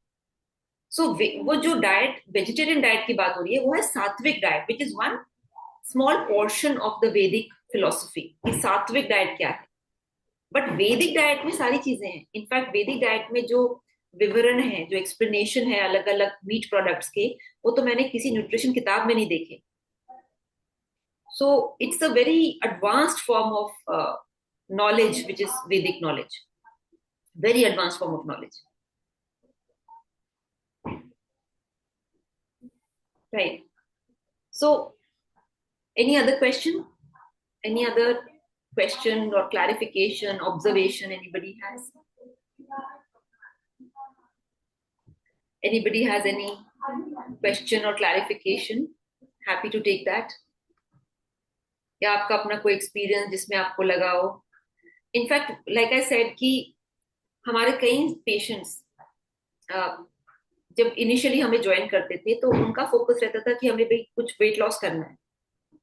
सो वो जो डाइट वेजिटेरियन डाइट की बात हो रही है वो है सात्विक diet, which is one small portion of the वैदिक फिलोसफी कि सात्विक डाइट क्या है। बट वैदिक डाइट में सारी चीजें हैं। इनफैक्ट वैदिक डाइट में जो विवरण है, जो एक्सप्लेनेशन है अलग अलग मीट प्रोडक्ट्स के, वो तो मैंने किसी न्यूट्रिशन किताब में नहीं देखे। So it's a very advanced form of knowledge which is Vedic knowledge, very advanced form of knowledge, right? So any other question, any other question or clarification, observation anybody has? Anybody has any question or clarification? Happy to take that. या आपका अपना कोई experience जिसमें आपको लगा हो? In fact like I said कि हमारे कई पेशेंट्स जब इनिशियली हमें ज्वाइन करते थे तो उनका फोकस रहता था कि हमें भाई कुछ वेट लॉस करना है।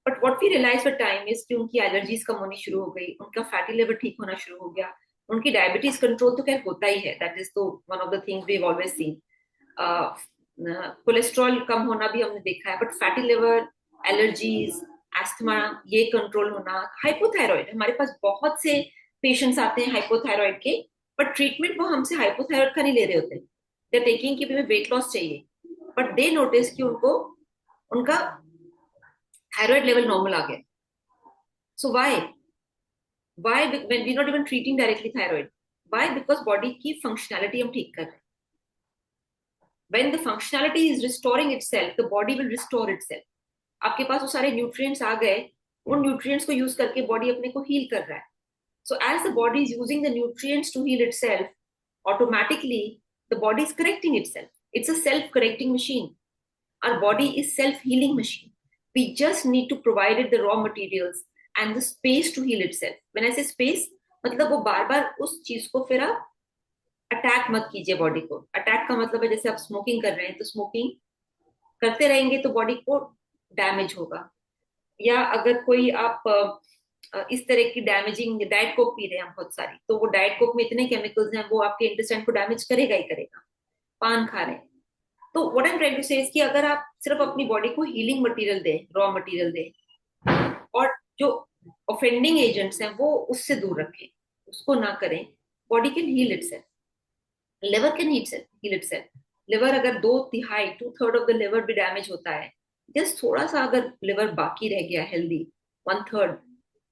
But what we realise with time is कि उनकी एलर्जीज कम होनी शुरू हो गई, उनका फैटी लेवल ठीक होना शुरू हो गया, उनकी डायबिटीज कंट्रोल तो खैर होता ही है, दैट इज तो one of the things we have always seen. Cholesterol कम होना भी हमने देखा है, but fatty liver, allergies, asthma, ये कंट्रोल होना। हाइपोथायरॉइड, हमारे पास बहुत से पेशेंट्स आते हैं हाइपोथायरॉइड के, बट ट्रीटमेंट वो हमसे हाइपोथायरॉइड का नहीं ले रहे होते। दे टेकिंग कि हमें वेट लॉस चाहिए, बट दे नोटिस कि उनको उनका थायराइड लेवल नॉर्मल आ गया। So why when we not even treating directly thyroid? Why? Because body की फंक्शनैलिटी हम ठीक कर रहे हैं। when the functionality is restoring itself, the body will restore itself. आपके पास वो सारे न्यूट्रिएंट्स आ गए, उन न्यूट्रिएंट्स को यूज करके बॉडी अपने को हील कर रहा है। So as the body is using the nutrients to heal itself, automatically the body is correcting itself. It's a self-correcting machine. Our body is self-healing machine. We just need to provide it the raw materials and the space to heal itself. When I say space, मतलब वो बार बार उस चीज को फिर आप attack मत कीजिए body को। अटैक का मतलब है जैसे आप स्मोकिंग कर रहे हैं तो स्मोकिंग करते रहेंगे तो बॉडी को डैमेज होगा। या अगर कोई आप इस तरह की डैमेजिंग डाइट कोक पी रहे हैं हम बहुत सारी, तो वो डाइट कोक में इतने केमिकल्स हैं वो आपके इंटेस्टाइन को डैमेज करेगा ही करेगा। पान खा रहे हैं तो what I am trying to say is कि अगर आप सिर्फ अपनी बॉडी को हीलिंग मटेरियल दें, रॉ मटेरियल दें, और जो ऑफेंडिंग एजेंट्स हैं वो उससे दूर रखें, उसको ना करें, body can heal itself. Liver can heal itself. Liver अगर 2/3 2/3 ऑफ द लिवर भी डैमेज होता है, जस्ट थोड़ा सा अगर लिवर बाकी रह गया हेल्दी, 1/3,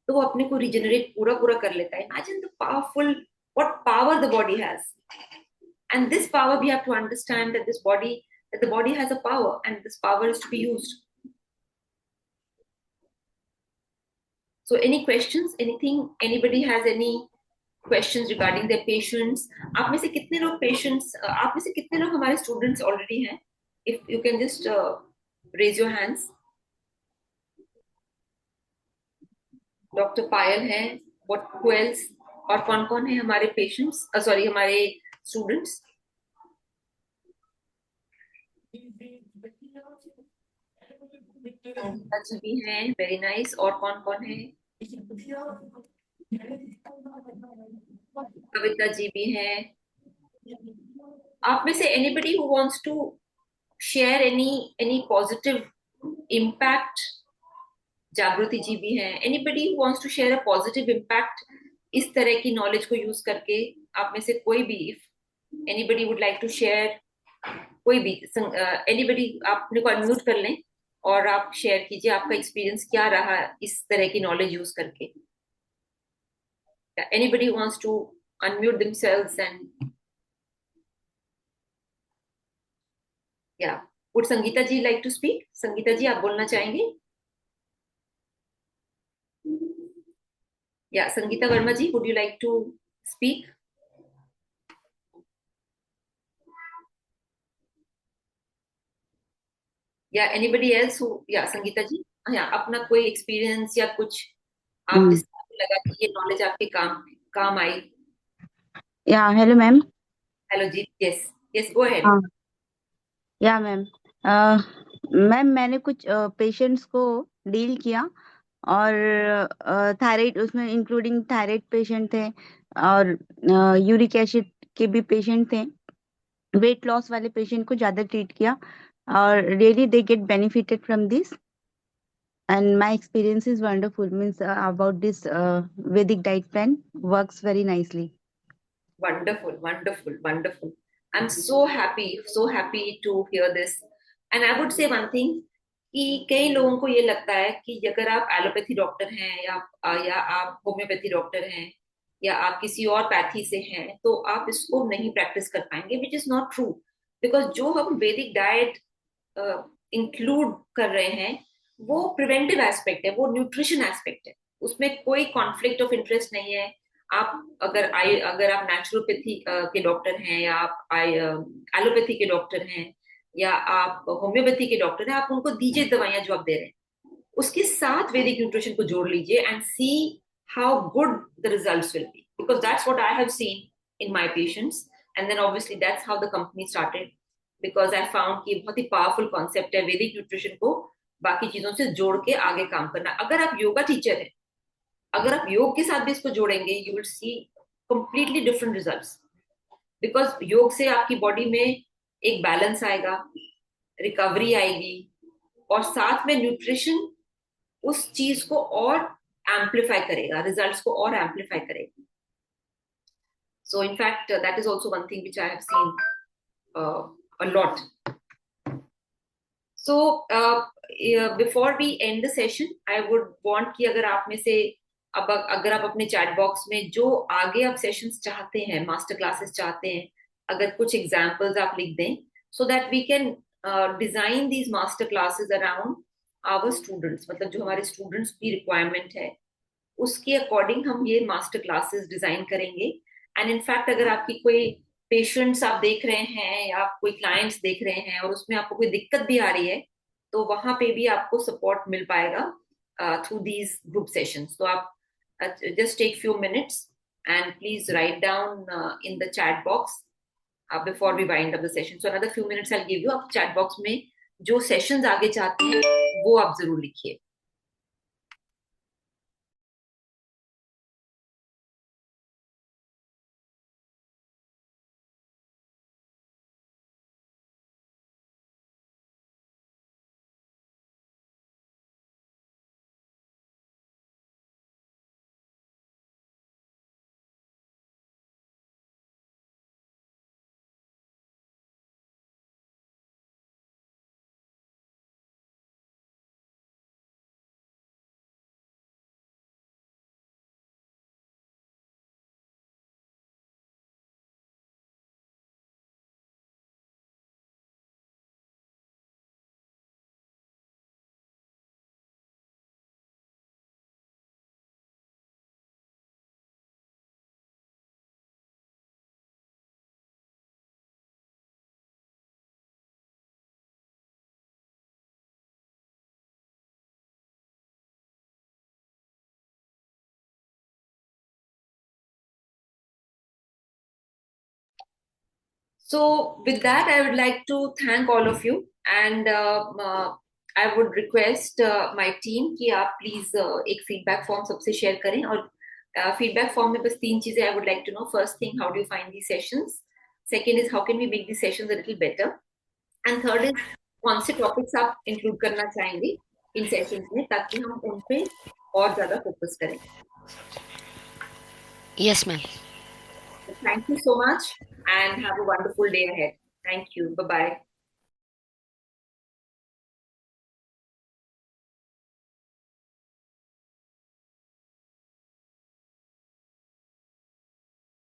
तो वो अपने को रिजेनरेट पूरा पूरा कर लेता है। Imagine the powerful, what power the body has. And this power, we have to understand that that the body has a power, and this power is to be used. So any questions, anything, anybody has any questions regarding their patients? आप में से कितने लोग patients, आप में से कितने लोग हमारे students already हैं? If you can just raise your hands. Doctor Payal हैं। What who else? और कौन कौन है हमारे पेशेंट्स, सॉरी हमारे स्टूडेंट्स? संगीता जी भी हैं, वेरी नाइस। और कौन कौन है? कविता जी भी हैं। आप में से anybody who wants to share any positive impact? Jagriti ji भी हैं। Anybody who wants to share a positive impact इस तरह की नॉलेज को यूज करके? आप में से कोई भी, if anybody would like to share, कोई भी, एनीबडी, आप अपने को अनम्यूट कर लें और आप शेयर कीजिए आपका एक्सपीरियंस क्या रहा इस तरह की नॉलेज यूज करके। Anybody wants to unmute themselves and या would Sangeeta ji like to speak? Sangeeta ji, आप बोलना चाहेंगे? या Sangeeta Verma ji, would you like to speak? या एनीबडी एल्स हु, या संगीता जी, या अपना कोई एक्सपीरियंस या कुछ आप Hmm. जिससे आपको लगा कि ये नॉलेज आपके काम काम आई? Yeah, hello ma'am. हेलो जी, यस, यस, गो अहेड। हाँ, या मैम। मैम मैंने कुछ पेशेंट्स को डील किया, और थायराइड उसमें इंक्लूडिंग थायराइड पेशेंट थे, और यूरिक एसिड के भी पेशेंट थे। वेट लॉस वाले पेशेंट को ज्यादा ट्रीट किया, और really they get benefited from this, and my experience is wonderful, means about this Vedic diet plan works very nicely. Wonderful, wonderful, wonderful. I'm so happy to hear this. And I would say one thing कि कई लोगों को ये लगता है कि अगर आप एलोपैथी डॉक्टर हैं या आप होम्योपैथी डॉक्टर हैं या आप किसी और पैथी से हैं तो आप इसको नहीं प्रैक्टिस कर पाएंगे, which is not true. Because जो हम वैदिक डाइट इंक्लूड कर रहे हैं वो प्रिवेंटिव एस्पेक्ट है, वो न्यूट्रिशन एस्पेक्ट है, उसमें कोई कॉन्फ्लिक्ट ऑफ इंटरेस्ट नहीं है। आप अगर आप नेचुरोपैथी के डॉक्टर हैं या आप एलोपैथी के डॉक्टर हैं या आप होम्योपैथी के डॉक्टर हैं, आप उनको दीजिए दवाइयां जो आप दे रहे हैं, उसके साथ वैदिक न्यूट्रिशन को जोड़ लीजिए and see how good the results will be, because that's what I have seen in my patients. And then obviously that's how the company started, because I found कि बहुत ही पावरफुल कॉन्सेप्ट है वैदिक nutrition को बाकी चीजों से जोड़ के आगे काम करना। अगर आप योगा टीचर हैं, अगर आप योग के साथ भी इसको जोड़ेंगे, you will see completely different results, because योग से आपकी बॉडी में एक बैलेंस आएगा, रिकवरी आएगी, और साथ में न्यूट्रिशन उस चीज को और एम्पलीफाई करेगा, रिजल्ट्स को और एम्पलीफाई करेगा। So in fact that is also one thing which I have scene a lot. So before we end the session, I would want कि अगर आप में से अब अगर आप अपने चैट बॉक्स में जो आगे आप सेशंस चाहते हैं, मास्टर क्लासेस चाहते हैं, अगर कुछ एग्जांपल्स आप लिख दें, so that we can design these master classes around our students, मतलब जो हमारे स्टूडेंट्स की रिक्वायरमेंट है उसके अकॉर्डिंग हम ये मास्टर क्लासेस डिजाइन करेंगे। एंड इनफैक्ट अगर आपकी कोई पेशेंट्स आप देख रहे हैं या आप कोई क्लाइंट्स देख रहे हैं और उसमें आपको कोई दिक्कत भी आ रही है, तो वहां पे भी आपको सपोर्ट मिल पाएगा थ्रू दीज ग्रुप सेशंस। तो आप just take few minutes and please write down in the chat box before we wind up the session. So another few minutes I'll give you. आप chat box में जो sessions आगे चाहते हैं वो आप जरूर लिखिए। So with that, I would like to thank all of you, and I would request my team कि आप please एक feedback form सबसे share करें, और feedback form में बस 3 चीजें I would like to know. First thing, how do you find these sessions? Second is, how can we make these sessions a little better? And third is, कौन से topics आप include करना चाहेंगे इन sessions में, ताकि हम उन पे और ज्यादा focus करें. Yes, ma'am. Thank you so much, and have a wonderful day ahead. Thank you. Bye bye.